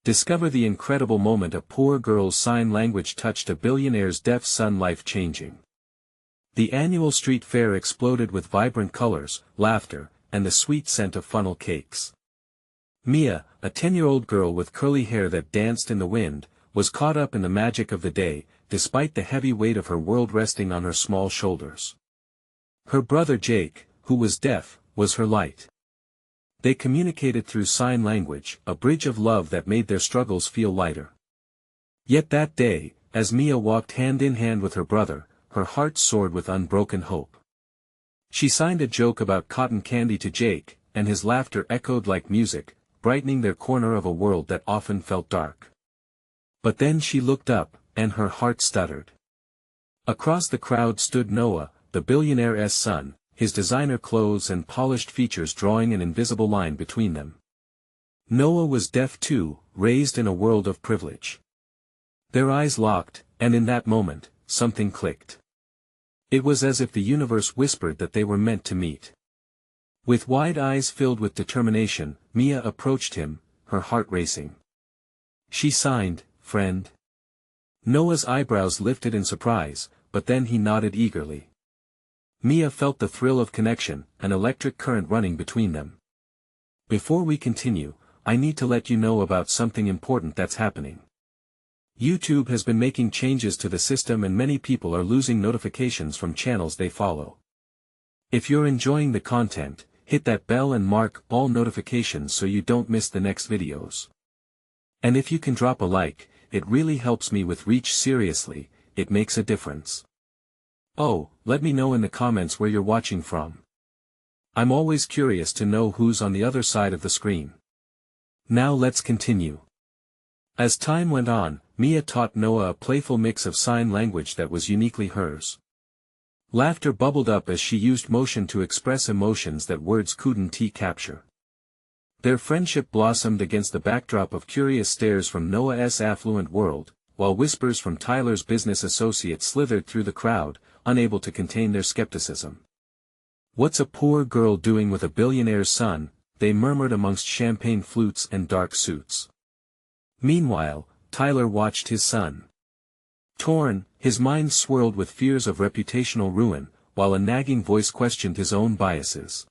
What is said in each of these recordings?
Discover the incredible moment a poor girl's sign language touched a billionaire's deaf son, life-changing. The annual street fair exploded with vibrant colors, laughter, and the sweet scent of funnel cakes. Mia, a 10-year-old girl with curly hair that danced in the wind, was caught up in the magic of the day, despite the heavy weight of her world resting on her small shoulders. Her brother Jake, who was deaf, was her light. They communicated through sign language, a bridge of love that made their struggles feel lighter. Yet that day, as Mia walked hand in hand with her brother, her heart soared with unbroken hope. She signed a joke about cotton candy to Jake, and his laughter echoed like music, brightening their corner of a world that often felt dark. But then she looked up, and her heart stuttered. Across the crowd stood Noah, the billionaire's son, his designer clothes and polished features drawing an invisible line between them. Noah was deaf too, raised in a world of privilege. Their eyes locked, and in that moment, something clicked. It was as if the universe whispered that they were meant to meet. With wide eyes filled with determination, Mia approached him, her heart racing. She signed, "Friend." Noah's eyebrows lifted in surprise, but then he nodded eagerly. Mia felt the thrill of connection, an electric current running between them. Before we continue, I need to let you know about something important that's happening. YouTube has been making changes to the system and many people are losing notifications from channels they follow. If you're enjoying the content, hit that bell and mark all notifications so you don't miss the next videos. And if you can drop a like, it really helps me with reach. Seriously, it makes a difference. Oh, let me know in the comments where you're watching from. I'm always curious to know who's on the other side of the screen. Now let's continue. As time went on, Mia taught Noah a playful mix of sign language that was uniquely hers. Laughter bubbled up as she used motion to express emotions that words couldn't capture. Their friendship blossomed against the backdrop of curious stares from Noah's affluent world, while whispers from Tyler's business associates slithered through the crowd, unable to contain their skepticism. "What's a poor girl doing with a billionaire's son?" they murmured amongst champagne flutes and dark suits. Meanwhile, Tyler watched his son. Torn, his mind swirled with fears of reputational ruin, while a nagging voice questioned his own biases.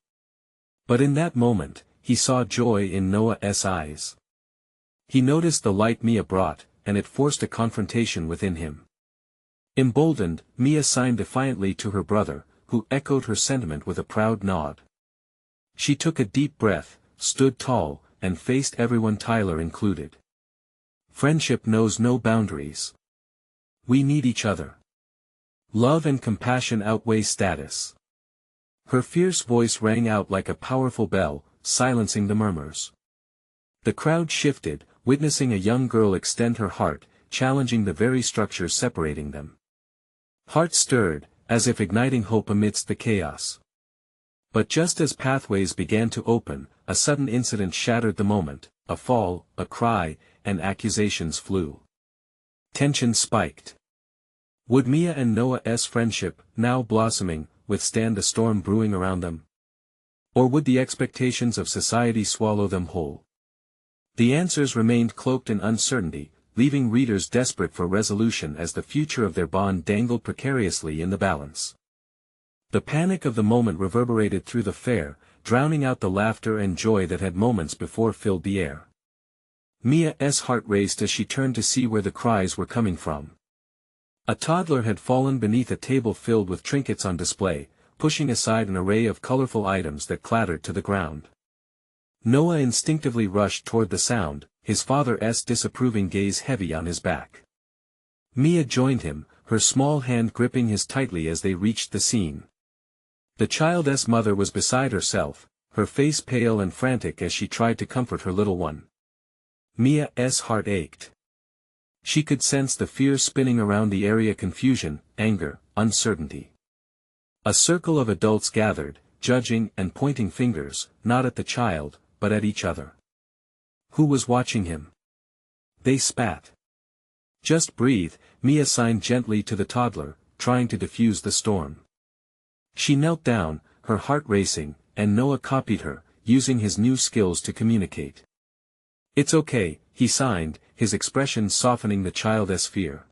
But in that moment, he saw joy in Noah's eyes. He noticed the light Mia brought, and it forced a confrontation within him. Emboldened, Mia signed defiantly to her brother, who echoed her sentiment with a proud nod. She took a deep breath, stood tall, and faced everyone, Tyler included. Friendship knows no boundaries. We need each other. Love and compassion outweigh status. Her fierce voice rang out like a powerful bell, silencing the murmurs. The crowd shifted, witnessing a young girl extend her heart, challenging the very structures separating them. Hearts stirred, as if igniting hope amidst the chaos. But just as pathways began to open, a sudden incident shattered the moment. A fall, a cry, and accusations flew. Tension spiked. Would Mia and Noah's friendship, now blossoming, withstand the storm brewing around them? Or would the expectations of society swallow them whole? The answers remained cloaked in uncertainty, leaving readers desperate for resolution as the future of their bond dangled precariously in the balance. The panic of the moment reverberated through the fair, drowning out the laughter and joy that had moments before filled the air. Mia's heart raced as she turned to see where the cries were coming from. A toddler had fallen beneath a table filled with trinkets on display, pushing aside an array of colorful items that clattered to the ground. Noah instinctively rushed toward the sound, his father's disapproving gaze heavy on his back. Mia joined him, her small hand gripping his tightly as they reached the scene. The child's mother was beside herself, her face pale and frantic as she tried to comfort her little one. Mia's heart ached. She could sense the fear spinning around the area: confusion, anger, uncertainty. A circle of adults gathered, judging and pointing fingers, not at the child, but at each other. Who was watching him? They spat. "Just breathe," Mia signed gently to the toddler, trying to diffuse the storm. She knelt down, her heart racing, and Noah copied her, using his new skills to communicate. "It's okay," he signed, his expression softening the child's fear.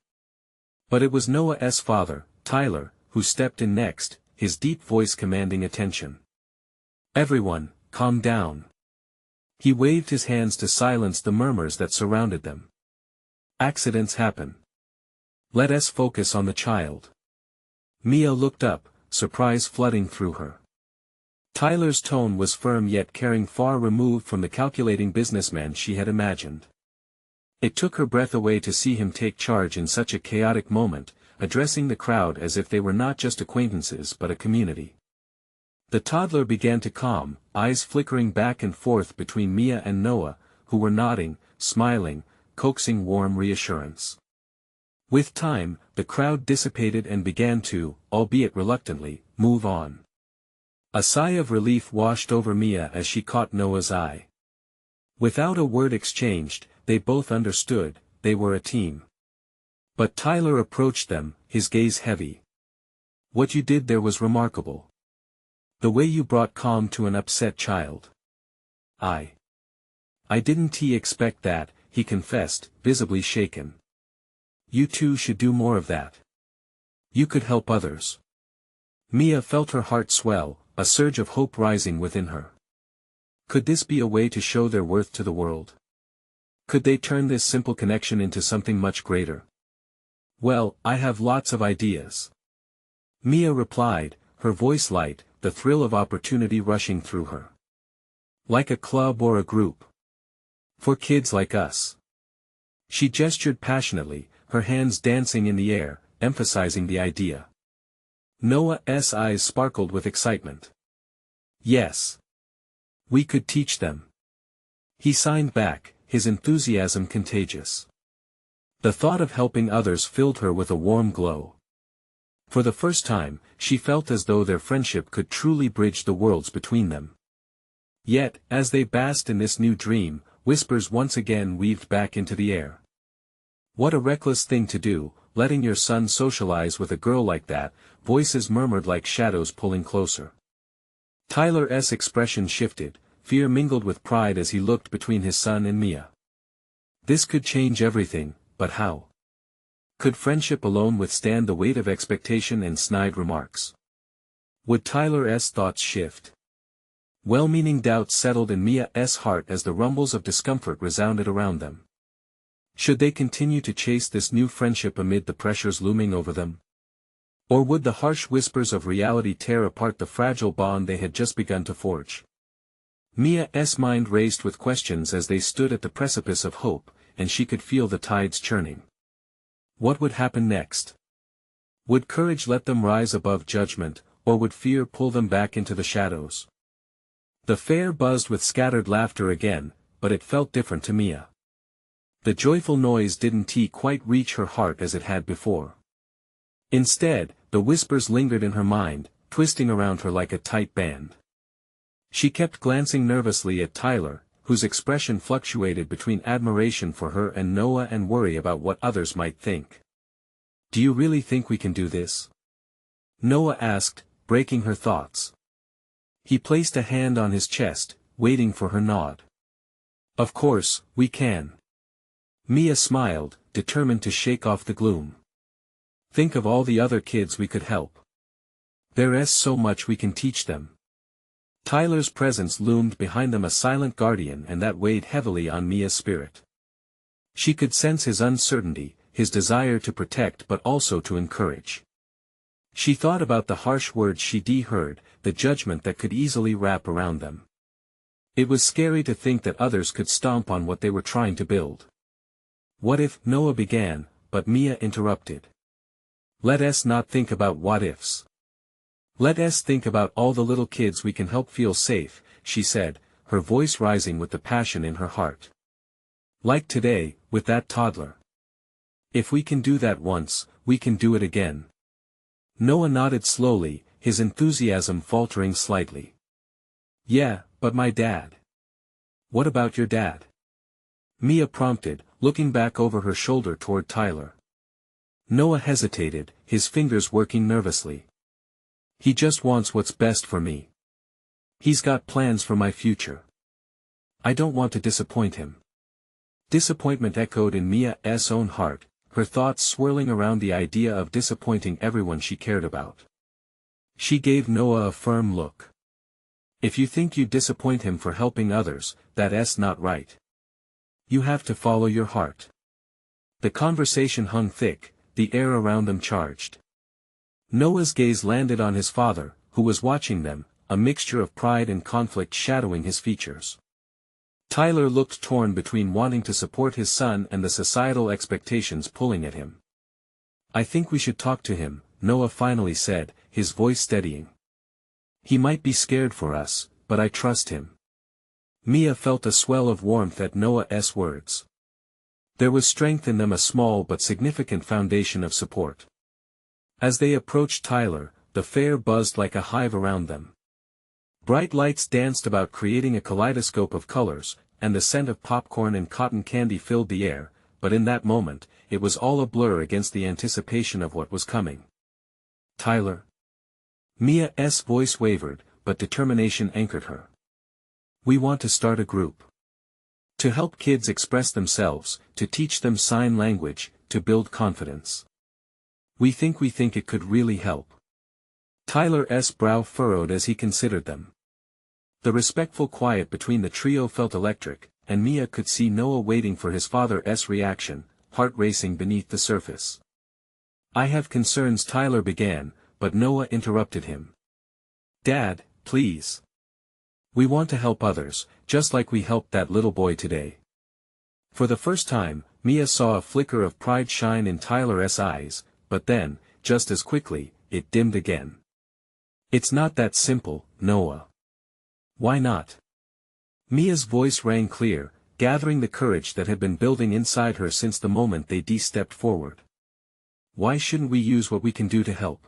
But it was Noah's father, Tyler, who stepped in next, his deep voice commanding attention. "Everyone, calm down." He waved his hands to silence the murmurs that surrounded them. "Accidents happen. Let us focus on the child." Mia looked up, surprise flooding through her. Tyler's tone was firm yet carrying far removed from the calculating businessman she had imagined. It took her breath away to see him take charge in such a chaotic moment, addressing the crowd as if they were not just acquaintances but a community. The toddler began to calm, eyes flickering back and forth between Mia and Noah, who were nodding, smiling, coaxing warm reassurance. With time, the crowd dissipated and began to, albeit reluctantly, move on. A sigh of relief washed over Mia as she caught Noah's eye. Without a word exchanged, they both understood, they were a team. But Tyler approached them, his gaze heavy. "What you did there was remarkable. The way you brought calm to an upset child. I didn't expect that," he confessed, visibly shaken. "You two should do more of that. You could help others." Mia felt her heart swell, a surge of hope rising within her. Could this be a way to show their worth to the world? Could they turn this simple connection into something much greater? "Well, I have lots of ideas," Mia replied, her voice light, the thrill of opportunity rushing through her. "Like a club or a group. For kids like us." She gestured passionately, her hands dancing in the air, emphasizing the idea. Noah's eyes sparkled with excitement. "Yes. We could teach them." He signed back, his enthusiasm contagious. The thought of helping others filled her with a warm glow. For the first time, she felt as though their friendship could truly bridge the worlds between them. Yet, as they basked in this new dream, whispers once again weaved back into the air. "What a reckless thing to do, letting your son socialize with a girl like that," voices murmured like shadows pulling closer. Tyler's expression shifted, fear mingled with pride as he looked between his son and Mia. This could change everything, but how? Could friendship alone withstand the weight of expectation and snide remarks? Would Tyler's thoughts shift? Well-meaning doubts settled in Mia's heart as the rumbles of discomfort resounded around them. Should they continue to chase this new friendship amid the pressures looming over them? Or would the harsh whispers of reality tear apart the fragile bond they had just begun to forge? Mia's mind raced with questions as they stood at the precipice of hope, and she could feel the tides churning. What would happen next? Would courage let them rise above judgment, or would fear pull them back into the shadows? The fair buzzed with scattered laughter again, but it felt different to Mia. The joyful noise didn't quite reach her heart as it had before. Instead, the whispers lingered in her mind, twisting around her like a tight band. She kept glancing nervously at Tyler, whose expression fluctuated between admiration for her and Noah and worry about what others might think. "Do you really think we can do this?" Noah asked, breaking her thoughts. He placed a hand on his chest, waiting for her nod. "Of course, we can." Mia smiled, determined to shake off the gloom. "Think of all the other kids we could help. There's so much we can teach them." Tyler's presence loomed behind them, a silent guardian, and that weighed heavily on Mia's spirit. She could sense his uncertainty, his desire to protect but also to encourage. She thought about the harsh words she'd heard, the judgment that could easily wrap around them. It was scary to think that others could stomp on what they were trying to build. "What if," Noah began, but Mia interrupted. "Let us not think about what ifs. Let us think about all the little kids we can help feel safe," she said, her voice rising with the passion in her heart. "Like today, with that toddler. If we can do that once, we can do it again." Noah nodded slowly, his enthusiasm faltering slightly. "Yeah, but my dad. What about your dad?" Mia prompted, looking back over her shoulder toward Tyler. Noah hesitated, his fingers working nervously. "He just wants what's best for me. He's got plans for my future. I don't want to disappoint him." Disappointment echoed in Mia's own heart, her thoughts swirling around the idea of disappointing everyone she cared about. She gave Noah a firm look. If you think you disappoint him for helping others, that's not right. You have to follow your heart. The conversation hung thick, the air around them charged. Noah's gaze landed on his father, who was watching them, a mixture of pride and conflict shadowing his features. Tyler looked torn between wanting to support his son and the societal expectations pulling at him. I think we should talk to him, Noah finally said, his voice steadying. He might be scared for us, but I trust him. Mia felt a swell of warmth at Noah's words. There was strength in them, a small but significant foundation of support. As they approached Tyler, the fair buzzed like a hive around them. Bright lights danced about, creating a kaleidoscope of colors, and the scent of popcorn and cotton candy filled the air, but in that moment, it was all a blur against the anticipation of what was coming. Tyler? Mia's voice wavered, but determination anchored her. We want to start a group. To help kids express themselves, to teach them sign language, to build confidence. We think it could really help. Tyler's brow furrowed as he considered them. The respectful quiet between the trio felt electric, and Mia could see Noah waiting for his father's reaction, heart racing beneath the surface. I have concerns, Tyler began, but Noah interrupted him. Dad, please. We want to help others, just like we helped that little boy today. For the first time, Mia saw a flicker of pride shine in Tyler's eyes, but then, just as quickly, it dimmed again. It's not that simple, Noah. Why not? Mia's voice rang clear, gathering the courage that had been building inside her since the moment they stepped forward. Why shouldn't we use what we can do to help?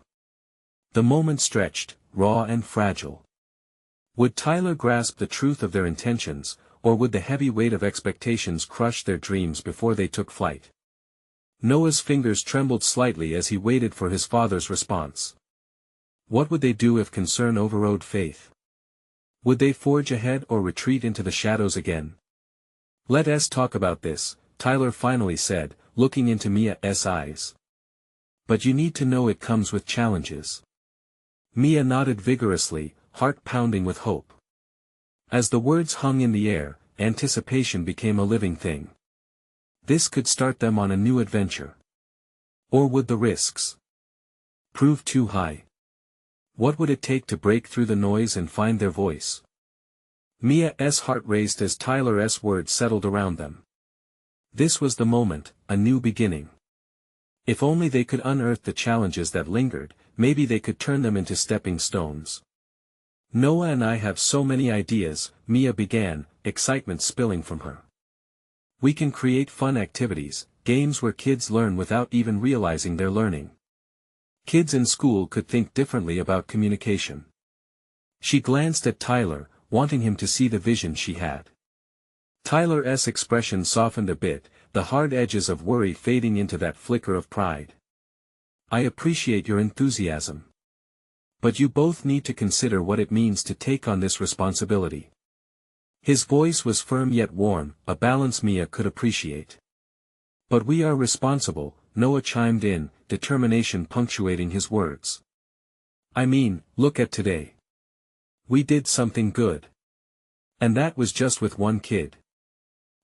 The moment stretched, raw and fragile. Would Tyler grasp the truth of their intentions, or would the heavy weight of expectations crush their dreams before they took flight? Noah's fingers trembled slightly as he waited for his father's response. What would they do if concern overrode faith? Would they forge ahead or retreat into the shadows again? Let us talk about this, Tyler finally said, looking into Mia's eyes. But you need to know it comes with challenges. Mia nodded vigorously, heart pounding with hope. As the words hung in the air, anticipation became a living thing. This could start them on a new adventure. Or would the risks prove too high? What would it take to break through the noise and find their voice? Mia's heart raced as Tyler's words settled around them. This was the moment, a new beginning. If only they could unearth the challenges that lingered, maybe they could turn them into stepping stones. Noah and I have so many ideas, Mia began, excitement spilling from her. We can create fun activities, games where kids learn without even realizing they're learning. Kids in school could think differently about communication. She glanced at Tyler, wanting him to see the vision she had. Tyler's expression softened a bit, the hard edges of worry fading into that flicker of pride. I appreciate your enthusiasm. But you both need to consider what it means to take on this responsibility. His voice was firm yet warm, a balance Mia could appreciate. But we are responsible, Noah chimed in, determination punctuating his words. I mean, look at today. We did something good. And that was just with one kid.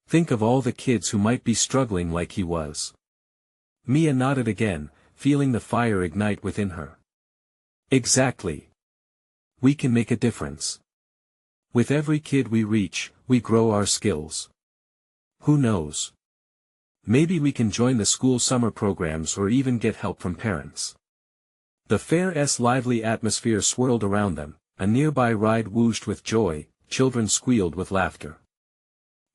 Think of all the kids who might be struggling like he was. Mia nodded again, feeling the fire ignite within her. Exactly. We can make a difference. With every kid we reach, we grow our skills. Who knows? Maybe we can join the school summer programs or even get help from parents. The fair's lively atmosphere swirled around them, a nearby ride whooshed with joy, children squealed with laughter.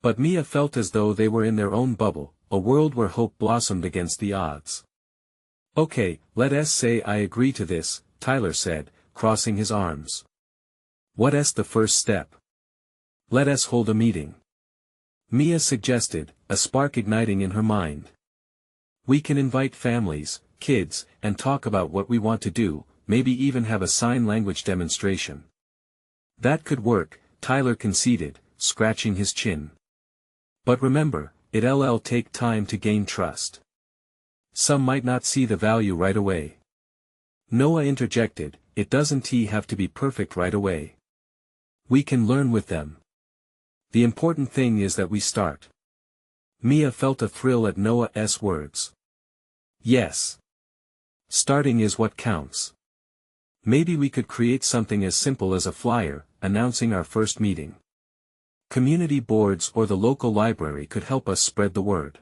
But Mia felt as though they were in their own bubble, a world where hope blossomed against the odds. Okay, let us say I agree to this, Tyler said, crossing his arms. What's the first step? Let us hold a meeting. Mia suggested, a spark igniting in her mind. We can invite families, kids, and talk about what we want to do, maybe even have a sign language demonstration. That could work, Tyler conceded, scratching his chin. But remember, it'll take time to gain trust. Some might not see the value right away. Noah interjected, it doesn't have to be perfect right away. We can learn with them. The important thing is that we start. Mia felt a thrill at Noah's words. Yes. Starting is what counts. Maybe we could create something as simple as a flyer, announcing our first meeting. Community boards or the local library could help us spread the word.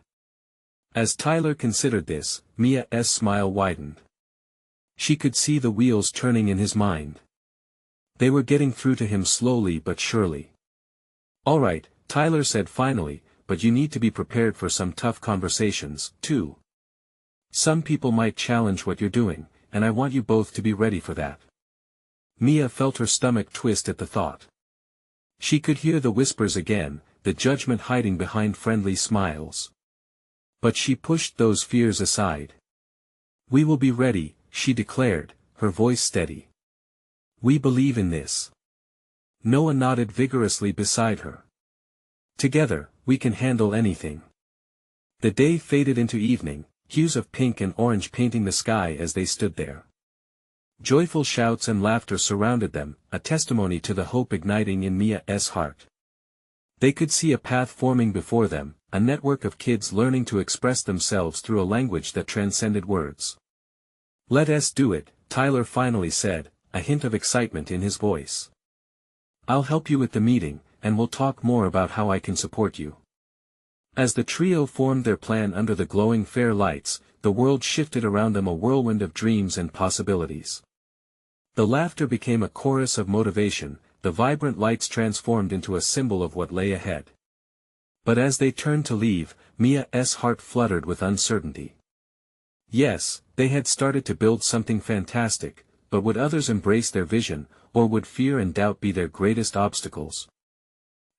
As Tyler considered this, Mia's smile widened. She could see the wheels turning in his mind. They were getting through to him slowly but surely. All right, Tyler said finally, but you need to be prepared for some tough conversations, too. Some people might challenge what you're doing, and I want you both to be ready for that. Mia felt her stomach twist at the thought. She could hear the whispers again, the judgment hiding behind friendly smiles. But she pushed those fears aside. We will be ready, she declared, her voice steady. We believe in this. Noah nodded vigorously beside her. Together, we can handle anything. The day faded into evening, hues of pink and orange painting the sky as they stood there. Joyful shouts and laughter surrounded them, a testimony to the hope igniting in Mia's heart. They could see a path forming before them, a network of kids learning to express themselves through a language that transcended words. Let us do it, Tyler finally said, a hint of excitement in his voice. I'll help you with the meeting, and we'll talk more about how I can support you. As the trio formed their plan under the glowing fair lights, the world shifted around them, a whirlwind of dreams and possibilities. The laughter became a chorus of motivation, the vibrant lights transformed into a symbol of what lay ahead. But as they turned to leave, Mia's heart fluttered with uncertainty. Yes, they had started to build something fantastic, but would others embrace their vision, or would fear and doubt be their greatest obstacles?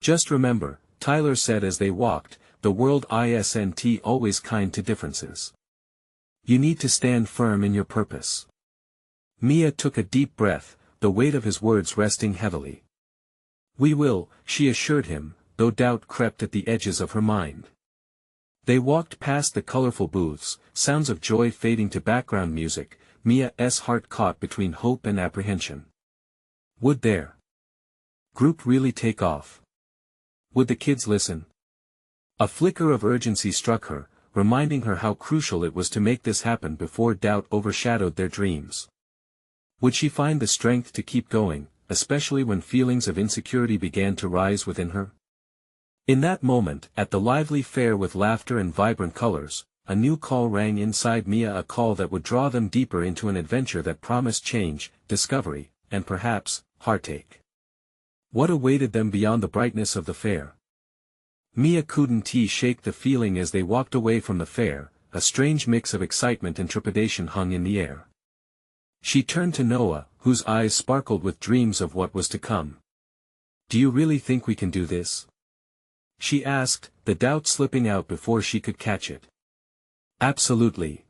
Just remember, Tyler said as they walked, the world isn't always kind to differences. You need to stand firm in your purpose. Mia took a deep breath, the weight of his words resting heavily. We will, she assured him, though doubt crept at the edges of her mind. They walked past the colorful booths, sounds of joy fading to background music, Mia's heart caught between hope and apprehension. Would their group really take off? Would the kids listen? A flicker of urgency struck her, reminding her how crucial it was to make this happen before doubt overshadowed their dreams. Would she find the strength to keep going, especially when feelings of insecurity began to rise within her? In that moment, at the lively fair with laughter and vibrant colors, a new call rang inside Mia, a call that would draw them deeper into an adventure that promised change, discovery, and perhaps, heartache. What awaited them beyond the brightness of the fair? Mia couldn't shake the feeling as they walked away from the fair, a strange mix of excitement and trepidation hung in the air. She turned to Noah, whose eyes sparkled with dreams of what was to come. Do you really think we can do this? She asked, the doubt slipping out before she could catch it. Absolutely.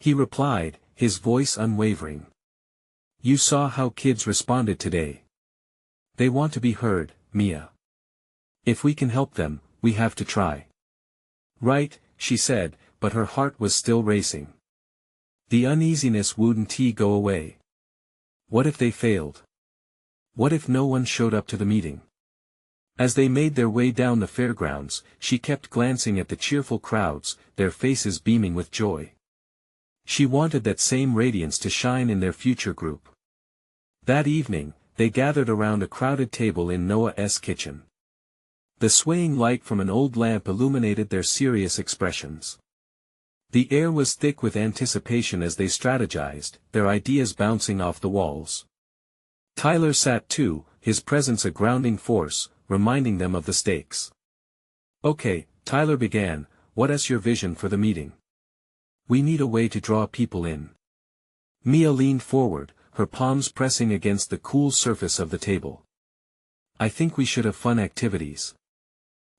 He replied, his voice unwavering. You saw how kids responded today. They want to be heard, Mia. If we can help them, we have to try. Right, she said, but her heart was still racing. The uneasiness wouldn't go away. What if they failed? What if no one showed up to the meeting? As they made their way down the fairgrounds, she kept glancing at the cheerful crowds, their faces beaming with joy. She wanted that same radiance to shine in their future group. That evening, they gathered around a crowded table in Noah's kitchen. The swaying light from an old lamp illuminated their serious expressions. The air was thick with anticipation as they strategized, their ideas bouncing off the walls. Tyler sat too, his presence a grounding force, reminding them of the stakes. Okay, Tyler began, what is your vision for the meeting? We need a way to draw people in. Mia leaned forward, her palms pressing against the cool surface of the table. I think we should have fun activities.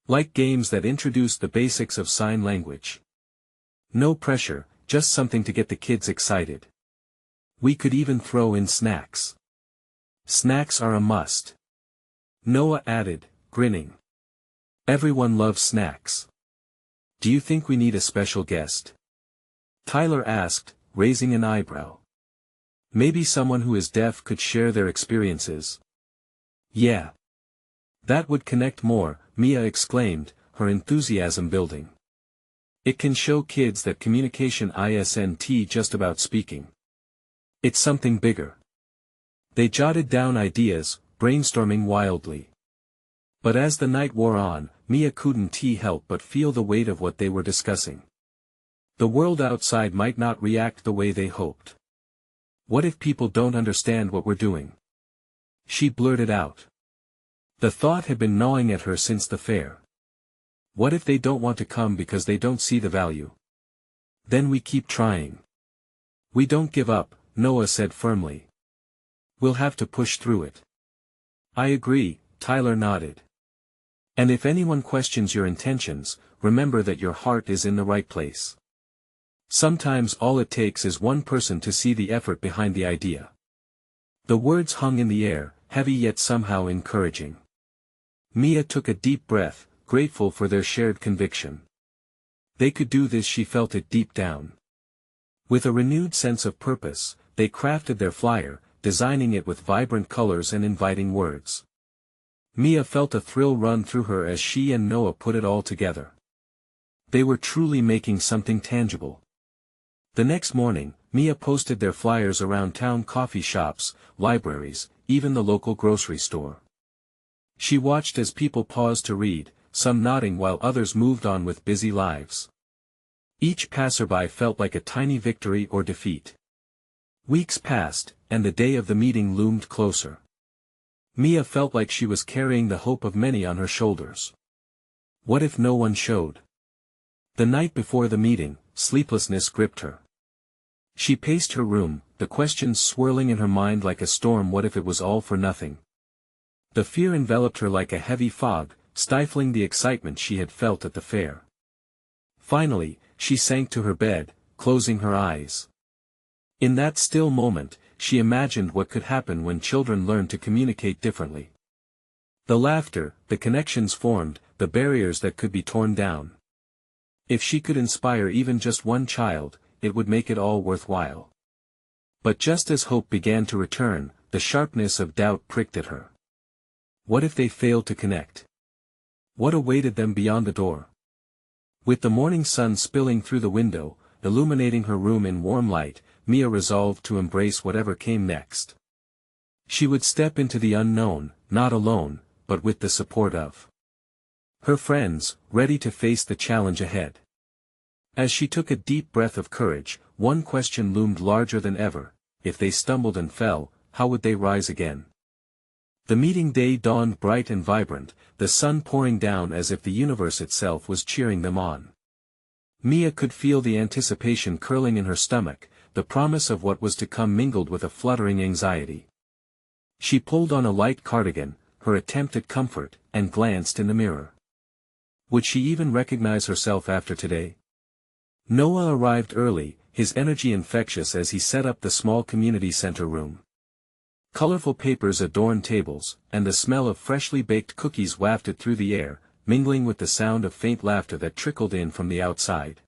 Like games that introduce the basics of sign language. No pressure, just something to get the kids excited. We could even throw in snacks. Snacks are a must. Noah added, grinning. Everyone loves snacks. Do you think we need a special guest? Tyler asked, raising an eyebrow. Maybe someone who is deaf could share their experiences. Yeah. That would connect more, Mia exclaimed, her enthusiasm building. It can show kids that communication isn't just about speaking. It's something bigger. They jotted down ideas, brainstorming wildly. But as the night wore on, Mia couldn't help but feel the weight of what they were discussing. The world outside might not react the way they hoped. What if people don't understand what we're doing? She blurted out. The thought had been gnawing at her since the fair. What if they don't want to come because they don't see the value? Then we keep trying. We don't give up, Noah said firmly. We'll have to push through it. I agree, Tyler nodded. And if anyone questions your intentions, remember that your heart is in the right place. Sometimes all it takes is one person to see the effort behind the idea. The words hung in the air, heavy yet somehow encouraging. Mia took a deep breath, grateful for their shared conviction. They could do this, she felt it deep down. With a renewed sense of purpose, they crafted their flyer, designing it with vibrant colors and inviting words. Mia felt a thrill run through her as she and Noah put it all together. They were truly making something tangible. The next morning, Mia posted their flyers around town coffee shops, libraries, even the local grocery store. She watched as people paused to read, some nodding while others moved on with busy lives. Each passerby felt like a tiny victory or defeat. Weeks passed, and the day of the meeting loomed closer. Mia felt like she was carrying the hope of many on her shoulders. What if no one showed? The night before the meeting, sleeplessness gripped her. She paced her room, the questions swirling in her mind like a storm. What if it was all for nothing? The fear enveloped her like a heavy fog, stifling the excitement she had felt at the fair. Finally, she sank to her bed, closing her eyes. In that still moment, she imagined what could happen when children learned to communicate differently. The laughter, the connections formed, the barriers that could be torn down. If she could inspire even just one child, it would make it all worthwhile. But just as hope began to return, the sharpness of doubt pricked at her. What if they failed to connect? What awaited them beyond the door? With the morning sun spilling through the window, illuminating her room in warm light, Mia resolved to embrace whatever came next. She would step into the unknown, not alone, but with the support of her friends, ready to face the challenge ahead. As she took a deep breath of courage, one question loomed larger than ever: if they stumbled and fell, how would they rise again? The meeting day dawned bright and vibrant, the sun pouring down as if the universe itself was cheering them on. Mia could feel the anticipation curling in her stomach, the promise of what was to come mingled with a fluttering anxiety. She pulled on a light cardigan, her attempt at comfort, and glanced in the mirror. Would she even recognize herself after today? Noah arrived early, his energy infectious as he set up the small community center room. Colorful papers adorned tables, and the smell of freshly baked cookies wafted through the air, mingling with the sound of faint laughter that trickled in from the outside.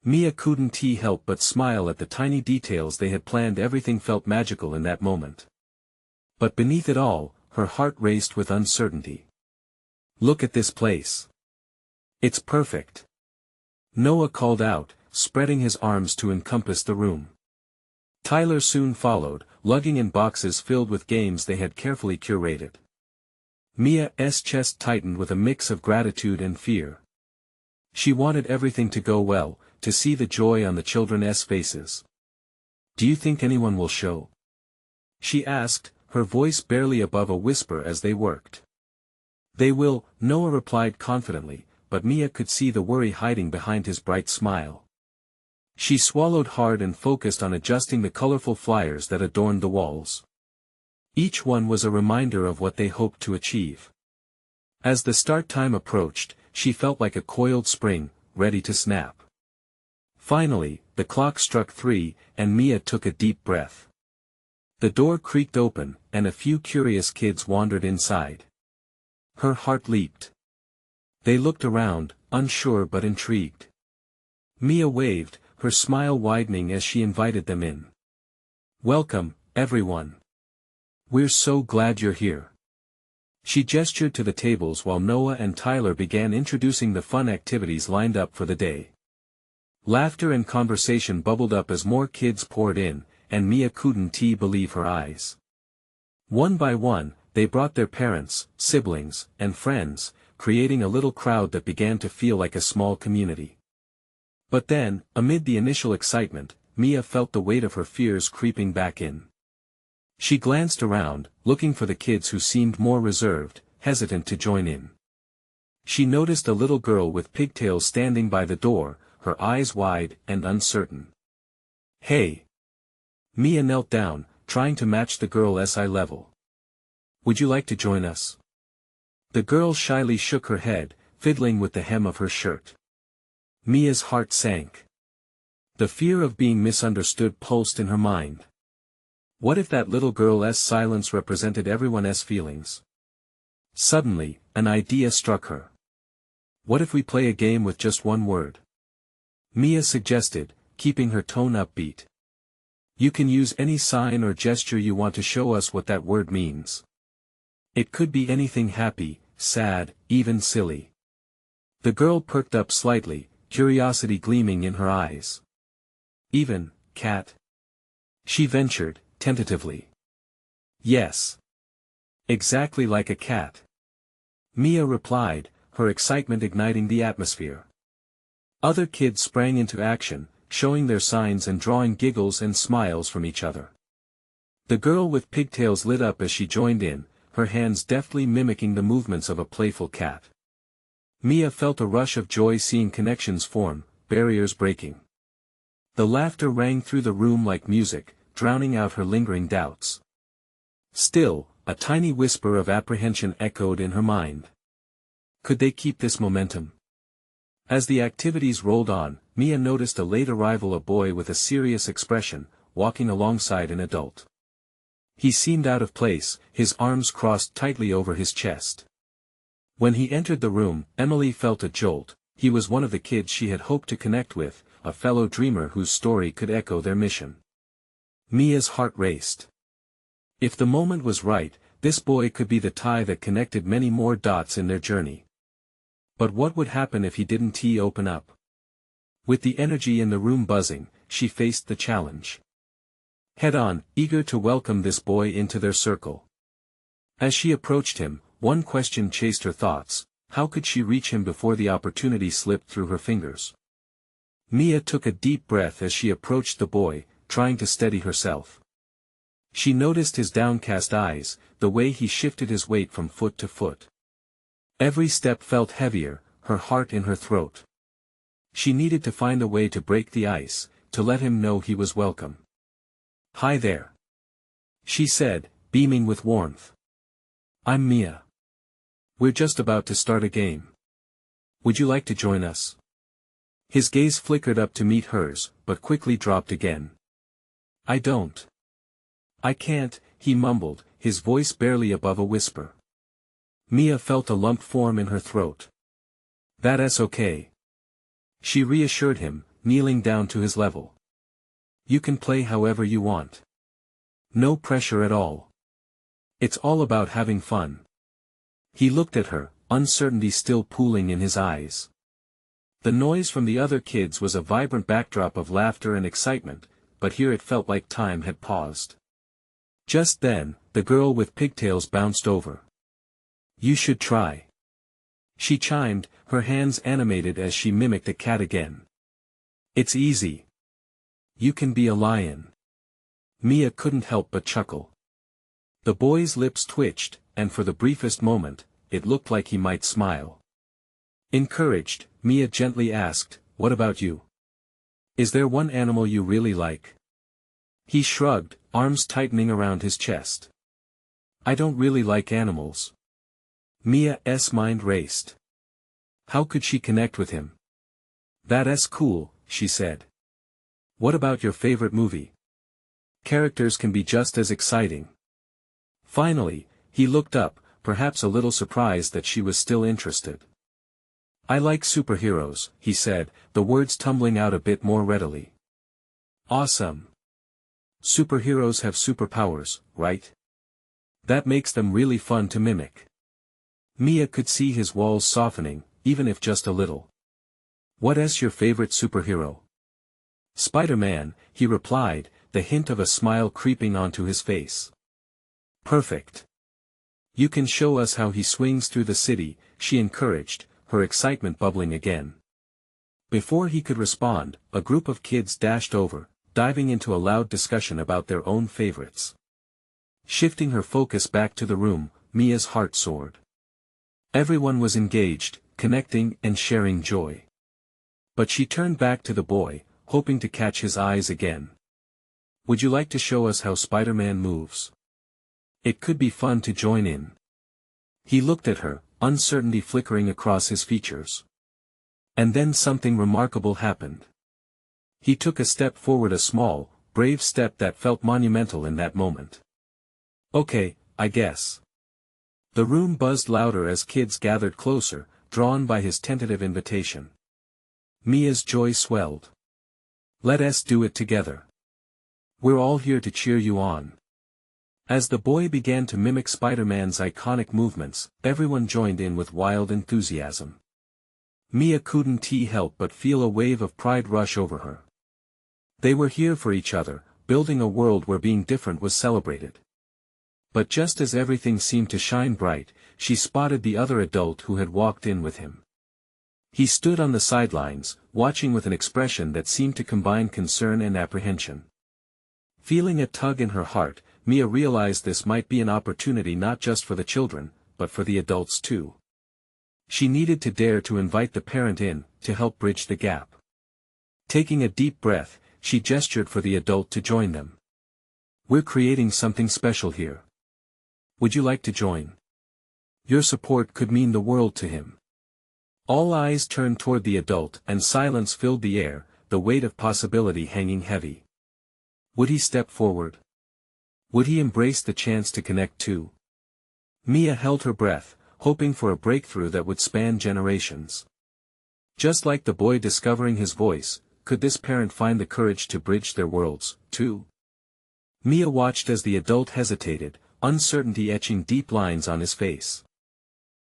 Mia couldn't help but smile at the tiny details they had planned. Everything felt magical in that moment. But beneath it all, her heart raced with uncertainty. Look at this place. It's perfect. Noah called out, spreading his arms to encompass the room. Tyler soon followed, lugging in boxes filled with games they had carefully curated. Mia's chest tightened with a mix of gratitude and fear. She wanted everything to go well, to see the joy on the children's faces. Do you think anyone will show? She asked, her voice barely above a whisper as they worked. They will, Noah replied confidently, but Mia could see the worry hiding behind his bright smile. She swallowed hard and focused on adjusting the colorful flyers that adorned the walls. Each one was a reminder of what they hoped to achieve. As the start time approached, she felt like a coiled spring, ready to snap. Finally, the clock struck 3, and Mia took a deep breath. The door creaked open, and a few curious kids wandered inside. Her heart leaped. They looked around, unsure but intrigued. Mia waved, her smile widening as she invited them in. "Welcome, everyone. We're so glad you're here." She gestured to the tables while Noah and Tyler began introducing the fun activities lined up for the day. Laughter and conversation bubbled up as more kids poured in, and Mia couldn't believe her eyes. One by one, they brought their parents, siblings, and friends, creating a little crowd that began to feel like a small community. But then, amid the initial excitement, Mia felt the weight of her fears creeping back in. She glanced around, looking for the kids who seemed more reserved, hesitant to join in. She noticed a little girl with pigtails standing by the door, her eyes wide and uncertain. "Hey!" Mia knelt down, trying to match the girl's eye level. "Would you like to join us?" The girl shyly shook her head, fiddling with the hem of her shirt. Mia's heart sank. The fear of being misunderstood pulsed in her mind. What if that little girl's silence represented everyone's feelings? Suddenly, an idea struck her. "What if we play a game with just one word?" Mia suggested, keeping her tone upbeat. "You can use any sign or gesture you want to show us what that word means. It could be anything: happy, sad, even silly." The girl perked up slightly, curiosity gleaming in her eyes. "Even, cat?" she ventured, tentatively. "Yes. Exactly like a cat," Mia replied, her excitement igniting the atmosphere. Other kids sprang into action, showing their signs and drawing giggles and smiles from each other. The girl with pigtails lit up as she joined in, her hands deftly mimicking the movements of a playful cat. Mia felt a rush of joy seeing connections form, barriers breaking. The laughter rang through the room like music, drowning out her lingering doubts. Still, a tiny whisper of apprehension echoed in her mind. Could they keep this momentum? As the activities rolled on, Mia noticed a late arrival, a boy with a serious expression, walking alongside an adult. He seemed out of place, his arms crossed tightly over his chest. When he entered the room, Emily felt a jolt. He was one of the kids she had hoped to connect with, a fellow dreamer whose story could echo their mission. Mia's heart raced. If the moment was right, this boy could be the tie that connected many more dots in their journey. But what would happen if he didn't open up? With the energy in the room buzzing, she faced the challenge. Head-on, eager to welcome this boy into their circle. As she approached him, one question chased her thoughts: how could she reach him before the opportunity slipped through her fingers? Mia took a deep breath as she approached the boy, trying to steady herself. She noticed his downcast eyes, the way he shifted his weight from foot to foot. Every step felt heavier, her heart in her throat. She needed to find a way to break the ice, to let him know he was welcome. "Hi there," she said, beaming with warmth. "I'm Mia. We're just about to start a game. Would you like to join us?" His gaze flickered up to meet hers, but quickly dropped again. "I don't. I can't," he mumbled, his voice barely above a whisper. Mia felt a lump form in her throat. "That's okay," she reassured him, kneeling down to his level. "You can play however you want. No pressure at all. It's all about having fun." He looked at her, uncertainty still pooling in his eyes. The noise from the other kids was a vibrant backdrop of laughter and excitement, but here it felt like time had paused. Just then, the girl with pigtails bounced over. "You should try," she chimed, her hands animated as she mimicked a cat again. "It's easy. You can be a lion." Mia couldn't help but chuckle. The boy's lips twitched, and for the briefest moment, it looked like he might smile. Encouraged, Mia gently asked, "What about you? Is there one animal you really like?" He shrugged, arms tightening around his chest. "I don't really like animals." Mia's mind raced. How could she connect with him? "That's cool," she said. "What about your favorite movie? Characters can be just as exciting." Finally, he looked up, perhaps a little surprised that she was still interested. I like superheroes, he said, the words tumbling out a bit more readily. Awesome. Superheroes have superpowers, right? That makes them really fun to mimic. Mia could see his walls softening, even if just a little. What is your favorite superhero? Spider-Man, he replied, the hint of a smile creeping onto his face. Perfect. You can show us how he swings through the city, she encouraged, her excitement bubbling again. Before he could respond, a group of kids dashed over, diving into a loud discussion about their own favorites. Shifting her focus back to the room, Mia's heart soared. Everyone was engaged, connecting and sharing joy. But she turned back to the boy, hoping to catch his eyes again. Would you like to show us how Spider-Man moves? It could be fun to join in. He looked at her, uncertainty flickering across his features. And then something remarkable happened. He took a step forward, a small, brave step that felt monumental in that moment. Okay, I guess. The room buzzed louder as kids gathered closer, drawn by his tentative invitation. Mia's joy swelled. Let us do it together. We're all here to cheer you on. As the boy began to mimic Spider-Man's iconic movements, everyone joined in with wild enthusiasm. Mia couldn't help but feel a wave of pride rush over her. They were here for each other, building a world where being different was celebrated. But just as everything seemed to shine bright, she spotted the other adult who had walked in with him. He stood on the sidelines, watching with an expression that seemed to combine concern and apprehension. Feeling a tug in her heart, Mia realized this might be an opportunity not just for the children, but for the adults too. She needed to dare to invite the parent in, to help bridge the gap. Taking a deep breath, she gestured for the adult to join them. We're creating something special here. Would you like to join? Your support could mean the world to him. All eyes turned toward the adult and silence filled the air, the weight of possibility hanging heavy. Would he step forward? Would he embrace the chance to connect too? Mia held her breath, hoping for a breakthrough that would span generations. Just like the boy discovering his voice, could this parent find the courage to bridge their worlds, too? Mia watched as the adult hesitated, uncertainty etching deep lines on his face.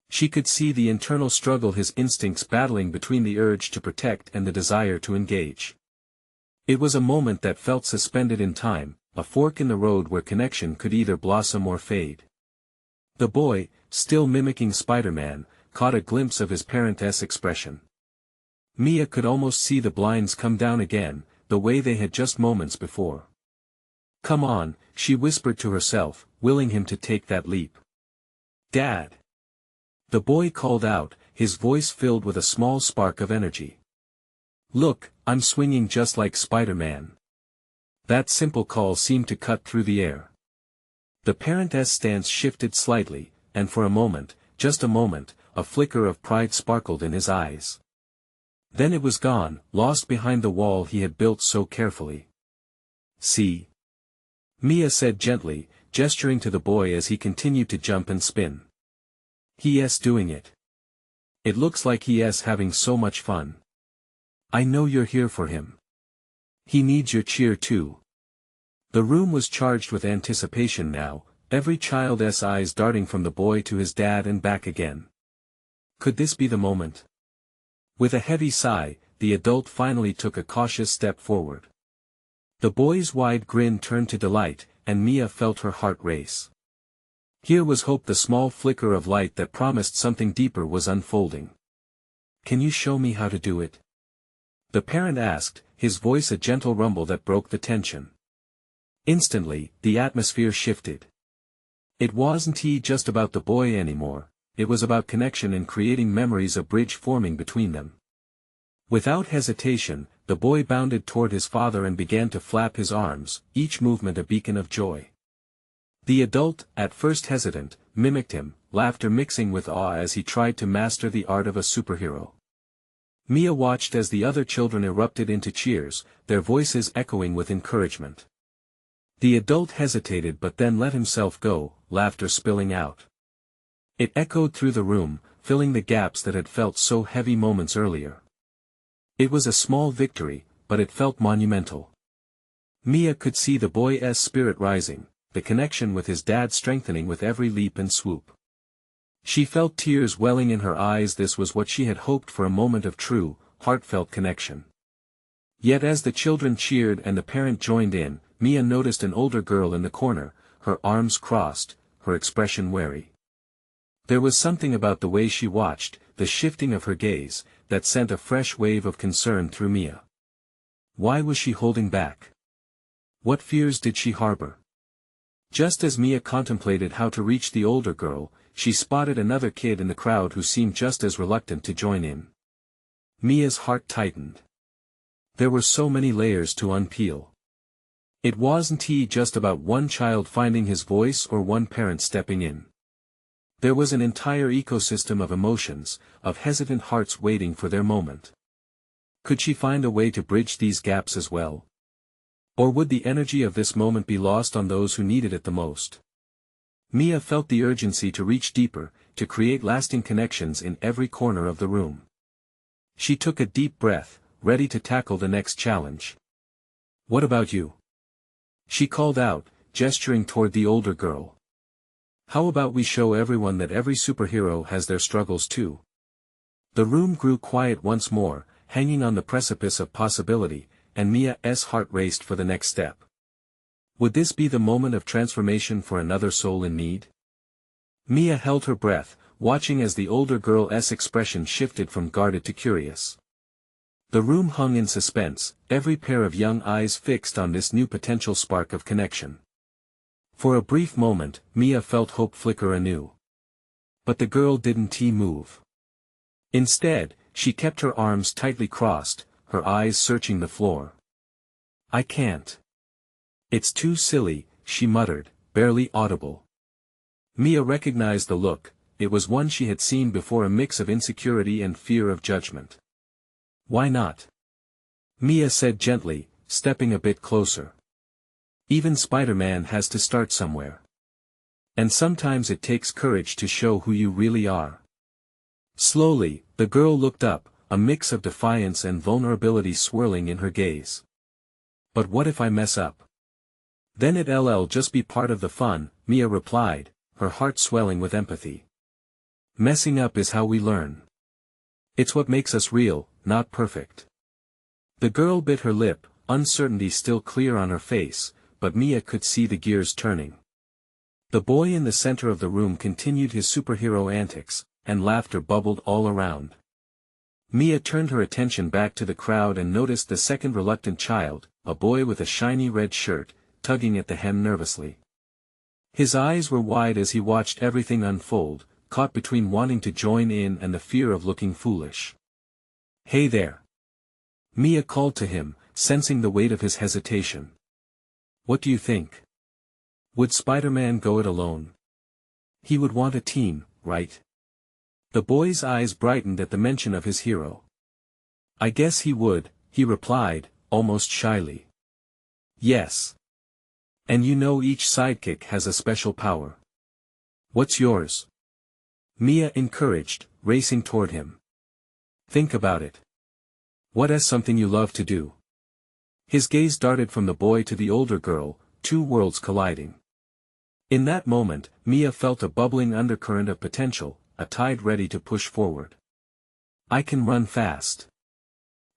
She could see the internal struggle, his instincts battling between the urge to protect and the desire to engage. It was a moment that felt suspended in time, a fork in the road where connection could either blossom or fade. The boy, still mimicking Spider-Man, caught a glimpse of his parent's expression. Mia could almost see the blinds come down again, the way they had just moments before. Come on, she whispered to herself, willing him to take that leap. Dad! The boy called out, his voice filled with a small spark of energy. Look, I'm swinging just like Spider-Man. That simple call seemed to cut through the air. The parent's stance shifted slightly, and for a moment, just a moment, a flicker of pride sparkled in his eyes. Then it was gone, lost behind the wall he had built so carefully. See? Mia said gently, gesturing to the boy as he continued to jump and spin. He's doing it. It looks like he's having so much fun. I know you're here for him. He needs your cheer too. The room was charged with anticipation now, every child's eyes darting from the boy to his dad and back again. Could this be the moment? With a heavy sigh, the adult finally took a cautious step forward. The boy's wide grin turned to delight, and Mia felt her heart race. Here was hope, the small flicker of light that promised something deeper was unfolding. Can you show me how to do it? The parent asked, his voice a gentle rumble that broke the tension. Instantly, the atmosphere shifted. It wasn't just about the boy anymore, it was about connection and creating memories, a bridge forming between them. Without hesitation, the boy bounded toward his father and began to flap his arms, each movement a beacon of joy. The adult, at first hesitant, mimicked him, laughter mixing with awe as he tried to master the art of a superhero. Mia watched as the other children erupted into cheers, their voices echoing with encouragement. The adult hesitated but then let himself go, laughter spilling out. It echoed through the room, filling the gaps that had felt so heavy moments earlier. It was a small victory, but it felt monumental. Mia could see the boy's spirit rising, the connection with his dad strengthening with every leap and swoop. She felt tears welling in her eyes. This was what she had hoped for, a moment of true, heartfelt connection. Yet as the children cheered and the parent joined in, Mia noticed an older girl in the corner, her arms crossed, her expression wary. There was something about the way she watched, the shifting of her gaze, that sent a fresh wave of concern through Mia. Why was she holding back? What fears did she harbor? Just as Mia contemplated how to reach the older girl, she spotted another kid in the crowd who seemed just as reluctant to join in. Mia's heart tightened. There were so many layers to unpeel. It wasn't just about one child finding his voice or one parent stepping in. There was an entire ecosystem of emotions, of hesitant hearts waiting for their moment. Could she find a way to bridge these gaps as well? Or would the energy of this moment be lost on those who needed it the most? Mia felt the urgency to reach deeper, to create lasting connections in every corner of the room. She took a deep breath, ready to tackle the next challenge. What about you? She called out, gesturing toward the older girl. How about we show everyone that every superhero has their struggles too? The room grew quiet once more, hanging on the precipice of possibility, and Mia's heart raced for the next step. Would this be the moment of transformation for another soul in need? Mia held her breath, watching as the older girl's expression shifted from guarded to curious. The room hung in suspense, every pair of young eyes fixed on this new potential spark of connection. For a brief moment, Mia felt hope flicker anew. But the girl didn't move. Instead, she kept her arms tightly crossed, her eyes searching the floor. I can't. It's too silly, she muttered, barely audible. Mia recognized the look, it was one she had seen before, a mix of insecurity and fear of judgment. Why not? Mia said gently, stepping a bit closer. Even Spider-Man has to start somewhere. And sometimes it takes courage to show who you really are. Slowly, the girl looked up, a mix of defiance and vulnerability swirling in her gaze. But what if I mess up? Then it'll just be part of the fun, Mia replied, her heart swelling with empathy. Messing up is how we learn. It's what makes us real, not perfect. The girl bit her lip, uncertainty still clear on her face, but Mia could see the gears turning. The boy in the center of the room continued his superhero antics, and laughter bubbled all around. Mia turned her attention back to the crowd and noticed the second reluctant child, a boy with a shiny red shirt, tugging at the hem nervously. His eyes were wide as he watched everything unfold, caught between wanting to join in and the fear of looking foolish. Hey there! Mia called to him, sensing the weight of his hesitation. What do you think? Would Spider-Man go it alone? He would want a team, right? The boy's eyes brightened at the mention of his hero. I guess he would, he replied, almost shyly. Yes. And you know each sidekick has a special power. What's yours? Mia encouraged, racing toward him. Think about it. What is something you love to do? His gaze darted from the boy to the older girl, two worlds colliding. In that moment, Mia felt a bubbling undercurrent of potential, a tide ready to push forward. I can run fast.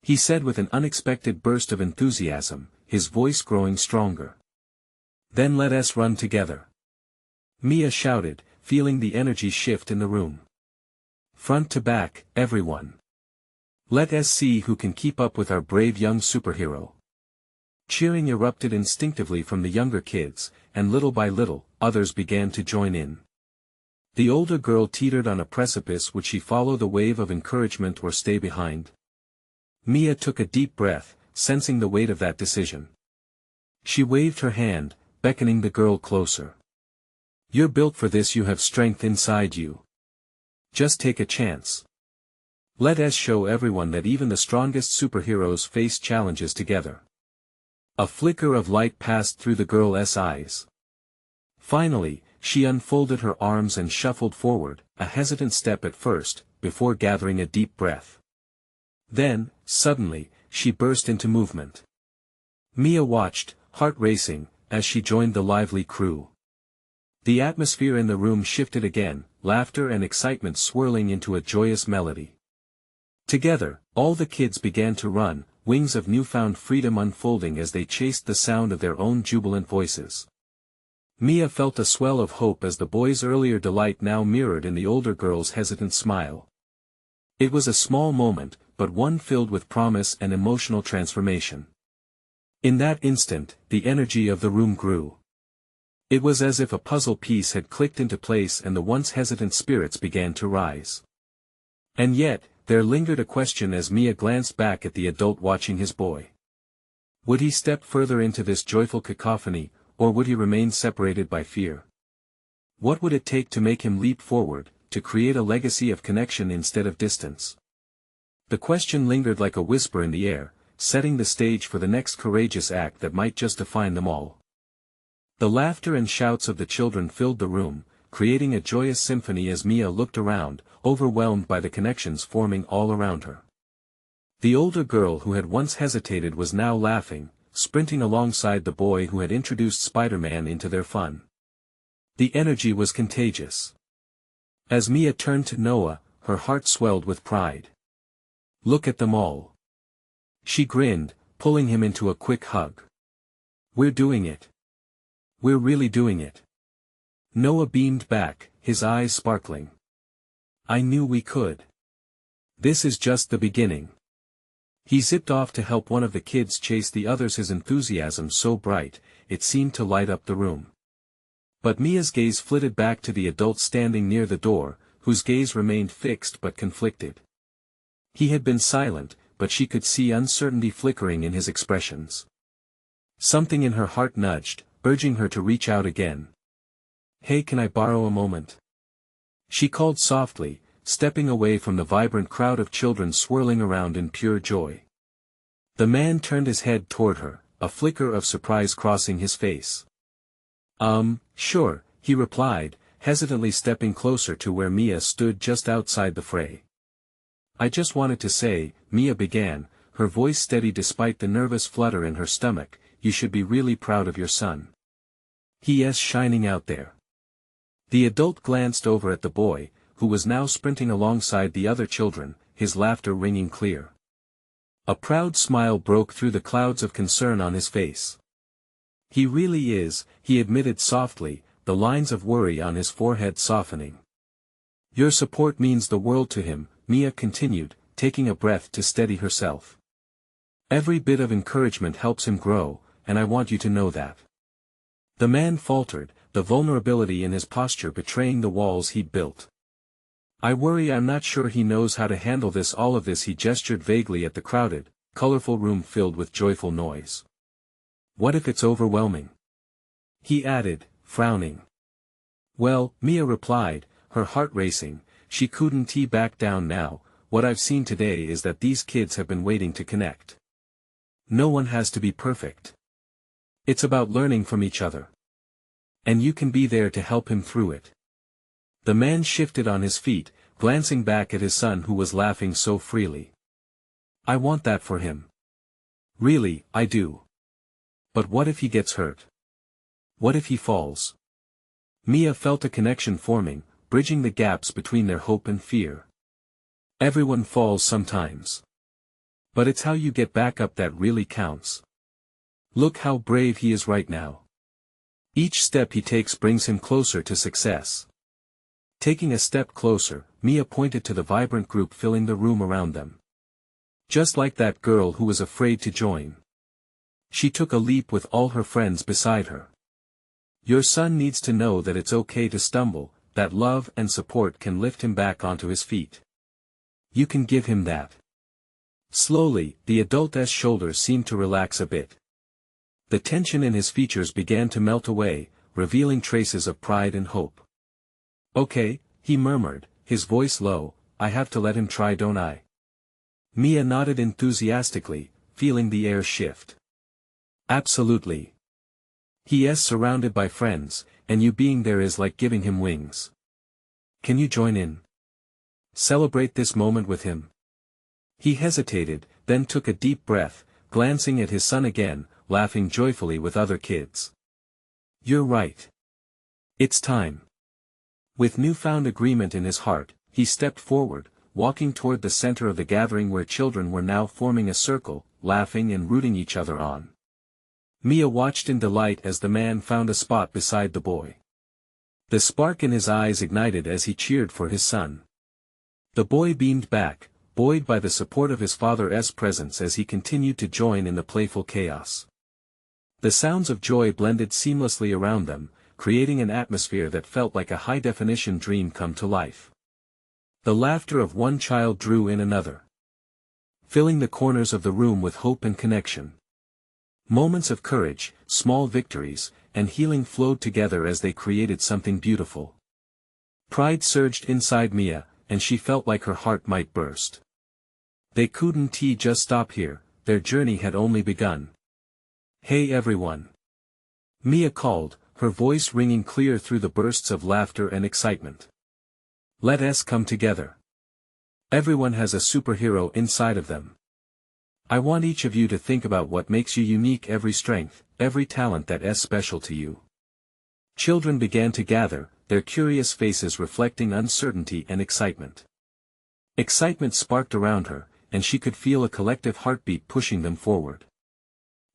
He said with an unexpected burst of enthusiasm, his voice growing stronger. Then let us run together. Mia shouted, feeling the energy shift in the room. Front to back, everyone. Let us see who can keep up with our brave young superhero. Cheering erupted instinctively from the younger kids, and little by little, others began to join in. The older girl teetered on a precipice. Would she follow the wave of encouragement or stay behind? Mia took a deep breath, sensing the weight of that decision. She waved her hand, beckoning the girl closer. You're built for this, you have strength inside you. Just take a chance. Let us show everyone that even the strongest superheroes face challenges together. A flicker of light passed through the girl's eyes. Finally, She unfolded her arms and shuffled forward, a hesitant step at first, before gathering a deep breath. Then, suddenly, she burst into movement. Mia watched, heart racing, as she joined the lively crew. The atmosphere in the room shifted again, laughter and excitement swirling into a joyous melody. Together, all the kids began to run, wings of newfound freedom unfolding as they chased the sound of their own jubilant voices. Mia felt a swell of hope as the boys' earlier delight now mirrored in the older girl's hesitant smile. It was a small moment, but one filled with promise and emotional transformation. In that instant, the energy of the room grew. It was as if a puzzle piece had clicked into place and the once hesitant spirits began to rise. And yet, there lingered a question as Mia glanced back at the adult watching his boy. Would he step further into this joyful cacophony, or would he remain separated by fear? What would it take to make him leap forward, to create a legacy of connection instead of distance? The question lingered like a whisper in the air, setting the stage for the next courageous act that might just define them all. The laughter and shouts of the children filled the room, creating a joyous symphony as Mia looked around, overwhelmed by the connections forming all around her. The older girl who had once hesitated was now laughing, sprinting alongside the boy who had introduced Spider-Man into their fun. The energy was contagious. As Mia turned to Noah, her heart swelled with pride. Look at them all. She grinned, pulling him into a quick hug. We're doing it. We're really doing it. Noah beamed back, his eyes sparkling. I knew we could. This is just the beginning. He zipped off to help one of the kids chase the others, his enthusiasm so bright, it seemed to light up the room. But Mia's gaze flitted back to the adult standing near the door, whose gaze remained fixed but conflicted. He had been silent, but she could see uncertainty flickering in his expressions. Something in her heart nudged, urging her to reach out again. Hey, can I borrow a moment? She called softly, stepping away from the vibrant crowd of children swirling around in pure joy. The man turned his head toward her, a flicker of surprise crossing his face. Sure, he replied, hesitantly stepping closer to where Mia stood just outside the fray. I just wanted to say, Mia began, her voice steady despite the nervous flutter in her stomach, you should be really proud of your son. He is shining out there. The adult glanced over at the boy, who was now sprinting alongside the other children, his laughter ringing clear. A proud smile broke through the clouds of concern on his face. He really is, he admitted softly, the lines of worry on his forehead softening. Your support means the world to him, Mia continued, taking a breath to steady herself. Every bit of encouragement helps him grow, and I want you to know that. The man faltered, the vulnerability in his posture betraying the walls he'd built. I worry I'm not sure he knows how to handle this. All of this, he gestured vaguely at the crowded, colorful room filled with joyful noise. What if it's overwhelming? He added, frowning. Well, Mia replied, her heart racing, she couldn't back down now. What I've seen today is that these kids have been waiting to connect. No one has to be perfect. It's about learning from each other. And you can be there to help him through it. The man shifted on his feet, glancing back at his son who was laughing so freely. I want that for him. Really, I do. But what if he gets hurt? What if he falls? Mia felt a connection forming, bridging the gaps between their hope and fear. Everyone falls sometimes. But it's how you get back up that really counts. Look how brave he is right now. Each step he takes brings him closer to success. Taking a step closer, Mia pointed to the vibrant group filling the room around them. Just like that girl who was afraid to join. She took a leap with all her friends beside her. Your son needs to know that it's okay to stumble, that love and support can lift him back onto his feet. You can give him that. Slowly, the adult's shoulders seemed to relax a bit. The tension in his features began to melt away, revealing traces of pride and hope. Okay, he murmured, his voice low, I have to let him try, don't I? Mia nodded enthusiastically, feeling the air shift. Absolutely. He is surrounded by friends, and you being there is like giving him wings. Can you join in? Celebrate this moment with him. He hesitated, then took a deep breath, glancing at his son again, laughing joyfully with other kids. You're right. It's time. With newfound agreement in his heart, he stepped forward, walking toward the center of the gathering where children were now forming a circle, laughing and rooting each other on. Mia watched in delight as the man found a spot beside the boy. The spark in his eyes ignited as he cheered for his son. The boy beamed back, buoyed by the support of his father's presence as he continued to join in the playful chaos. The sounds of joy blended seamlessly around them, creating an atmosphere that felt like a high-definition dream come to life. The laughter of one child drew in another, filling the corners of the room with hope and connection. Moments of courage, small victories, and healing flowed together as they created something beautiful. Pride surged inside Mia, and she felt like her heart might burst. They couldn't just stop here, their journey had only begun. Hey everyone! Mia called, her voice ringing clear through the bursts of laughter and excitement. Let us come together. Everyone has a superhero inside of them. I want each of you to think about what makes you unique, every strength, every talent that is special to you. Children began to gather, their curious faces reflecting uncertainty and excitement. Excitement sparked around her, and she could feel a collective heartbeat pushing them forward.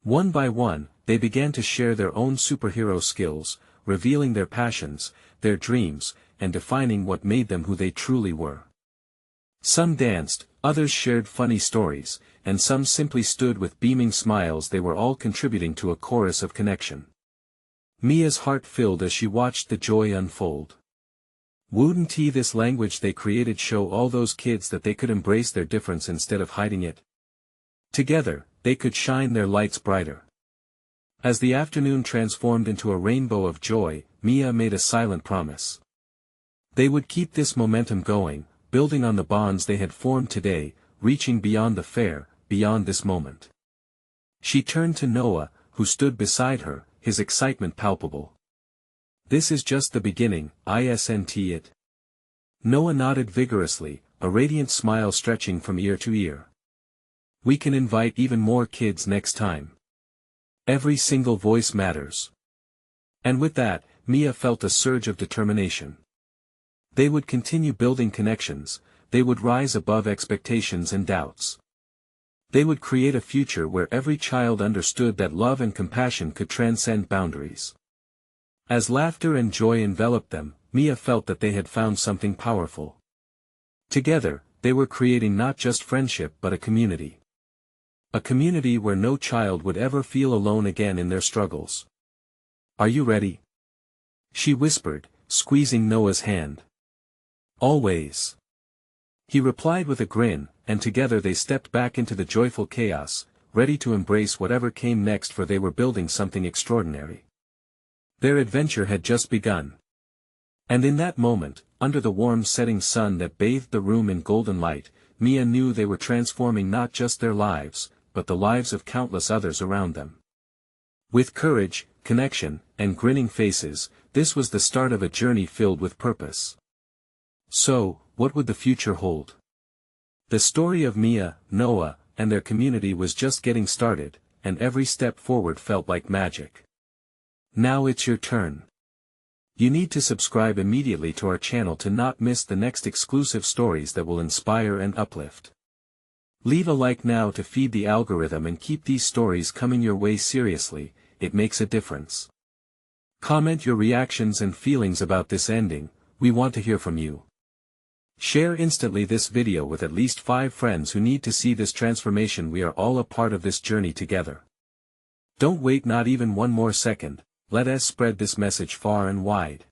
One by one, they began to share their own superhero skills, revealing their passions, their dreams, and defining what made them who they truly were. Some danced, others shared funny stories, and some simply stood with beaming smiles. They were all contributing to a chorus of connection. Mia's heart filled as she watched the joy unfold. Wouldn't this language they created show all those kids that they could embrace their difference instead of hiding it? Together, they could shine their lights brighter. As the afternoon transformed into a rainbow of joy, Mia made a silent promise. They would keep this momentum going, building on the bonds they had formed today, reaching beyond the fair, beyond this moment. She turned to Noah, who stood beside her, his excitement palpable. This is just the beginning, isn't it? Noah nodded vigorously, a radiant smile stretching from ear to ear. We can invite even more kids next time. Every single voice matters. And with that, Mia felt a surge of determination. They would continue building connections, they would rise above expectations and doubts. They would create a future where every child understood that love and compassion could transcend boundaries. As laughter and joy enveloped them, Mia felt that they had found something powerful. Together, they were creating not just friendship but a community. A community where no child would ever feel alone again in their struggles. Are you ready? She whispered, squeezing Noah's hand. Always. He replied with a grin, and together they stepped back into the joyful chaos, ready to embrace whatever came next, for they were building something extraordinary. Their adventure had just begun. And in that moment, under the warm setting sun that bathed the room in golden light, Mia knew they were transforming not just their lives, but the lives of countless others around them. With courage, connection, and grinning faces, this was the start of a journey filled with purpose. So, what would the future hold? The story of Mia, Noah, and their community was just getting started, and every step forward felt like magic. Now it's your turn. You need to subscribe immediately to our channel to not miss the next exclusive stories that will inspire and uplift. Leave a like now to feed the algorithm and keep these stories coming your way. Seriously, it makes a difference. Comment your reactions and feelings about this ending, we want to hear from you. Share instantly this video with at least 5 friends who need to see this transformation. We are all a part of this journey together. Don't wait not even one more second, let us spread this message far and wide.